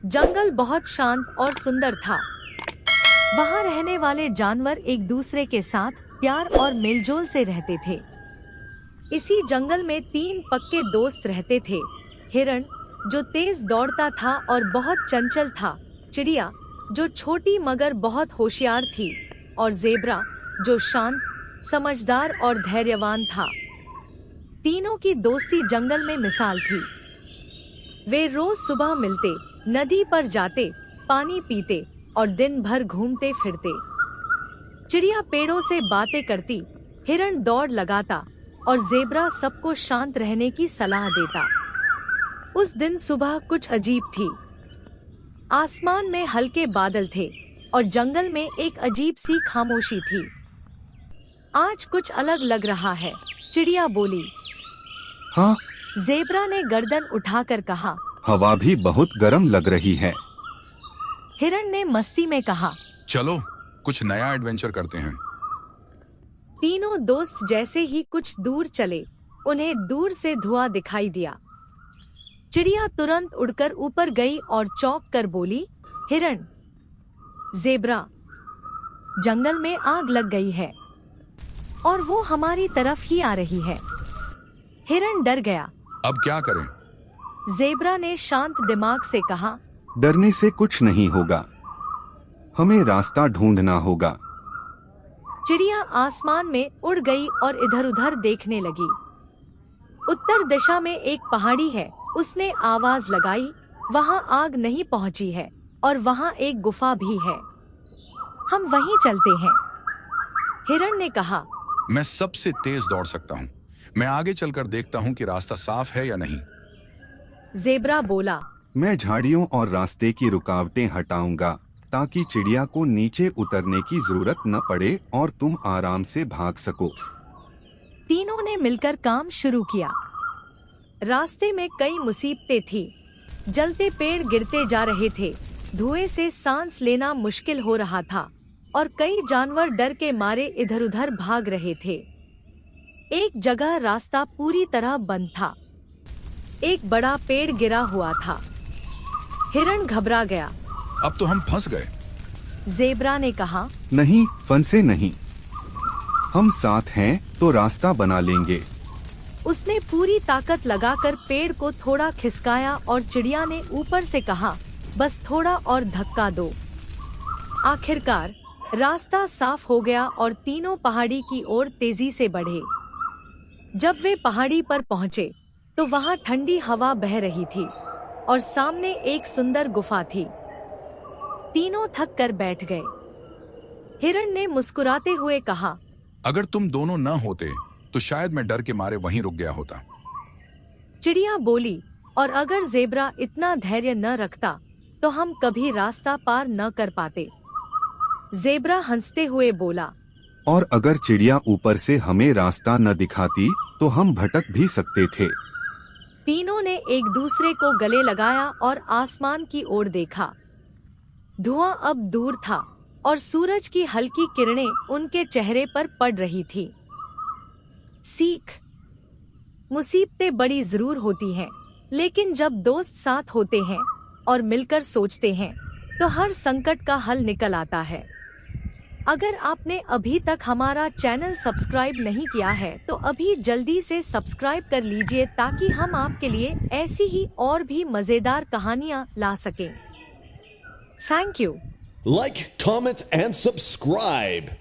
जंगल बहुत शांत और सुंदर था। वहाँ रहने वाले जानवर एक दूसरे के साथ प्यार और मेलजोल से रहते थे। इसी जंगल में 3 पक्के दोस्त रहते थे। हिरण, जो तेज दौड़ता था और बहुत चंचल था, चिड़िया, जो छोटी मगर बहुत होशियार थी, और ज़ेब्रा, जो शांत, समझदार और धैर्यवान था। तीनों की दोस्ती जंगल में मिसाल थी। वे रोज सुबह मिलते, नदी पर जाते, पानी पीते और दिन भर घूमते फिरते। चिड़िया पेड़ों से बातें करती, हिरण दौड़ लगाता और ज़ेब्रा सबको शांत रहने की सलाह देता। उस दिन सुबह कुछ अजीब थी। आसमान में हल्के बादल थे और जंगल में एक अजीब सी खामोशी थी। आज कुछ अलग लग रहा है, चिड़िया बोली। हाँ, ज़ेब्रा ने गर्दन उठाकर कहा। हवा भी बहुत गर्म लग रही है। हिरण ने मस्ती में कहा। चलो कुछ नया एडवेंचर करते हैं। तीनों दोस्त जैसे ही कुछ दूर चले, उन्हें दूर से धुआं दिखाई दिया। चिड़िया तुरंत उड़कर ऊपर गई और चौंक कर बोली, हिरण, ज़ेब्रा, जंगल में आग लग गई है और वो हमारी तरफ ही आ रही है। हिरण डर गया। अब क्या करें? ज़ेब्रा ने शांत दिमाग से कहा। डरने से कुछ नहीं होगा, हमें रास्ता ढूंढना होगा। चिड़िया आसमान में उड़ गई और इधर-उधर देखने लगी। उत्तर दिशा में एक पहाड़ी है, उसने आवाज लगाई। वहाँ आग नहीं पहुँची है और वहाँ एक गुफा भी है। हम वहीं चलते हैं। हिरण ने कहा। मैं सबसे तेज दौड़ सकता हूँ। मैं आगे चलकर देखता हूँ कि रास्ता साफ है या नहीं। ज़ेब्रा बोला। मैं झाड़ियों और रास्ते की रुकावटें हटाऊंगा ताकि चिड़िया को नीचे उतरने की जरूरत न पड़े और तुम आराम से भाग सको। तीनों ने मिलकर काम शुरू किया। रास्ते में कई मुसीबतें थी। जलते पेड़ गिरते जा रहे थे, धुएं से सांस लेना मुश्किल हो रहा था और कई जानवर डर के मारे इधर-उधर भाग रहे थे। एक जगह रास्ता पूरी तरह बंद था। एक बड़ा पेड़ गिरा हुआ था। हिरण घबरा गया। अब तो हम फंस गए। ज़ेब्रा ने कहा। नहीं, फंसे नहीं, हम साथ हैं तो रास्ता बना लेंगे। उसने पूरी ताकत लगाकर पेड़ को थोड़ा खिसकाया और चिड़िया ने ऊपर से कहा, बस थोड़ा और धक्का दो। आखिरकार रास्ता साफ हो गया और तीनों पहाड़ी की ओर तेजी से बढ़े। जब वे पहाड़ी पर पहुंचे तो वहां ठंडी हवा बह रही थी और सामने एक सुंदर गुफा थी। तीनों थक कर बैठ गए। हिरण ने मुस्कुराते हुए कहा, अगर तुम दोनों न होते तो शायद मैं डर के मारे वहीं रुक गया होता। चिड़िया बोली, और अगर ज़ेब्रा इतना धैर्य न रखता तो हम कभी रास्ता पार न कर पाते। ज़ेब्रा हंसते हुए बोला, और अगर चिड़िया ऊपर से हमें रास्ता न दिखाती तो हम भटक भी सकते थे। तीनों ने एक दूसरे को गले लगाया और आसमान की ओर देखा। धुआं अब दूर था और सूरज की हल्की किरणें उनके चेहरे पर पड़ रही थी। सीख, मुसीबतें बड़ी जरूर होती हैं, लेकिन जब दोस्त साथ होते हैं और मिलकर सोचते हैं तो हर संकट का हल निकल आता है। अगर आपने अभी तक हमारा चैनल सब्सक्राइब नहीं किया है तो अभी जल्दी से सब्सक्राइब कर लीजिए ताकि हम आपके लिए ऐसी ही और भी मजेदार कहानियाँ ला सकें। Thank you. Like, comment, and subscribe.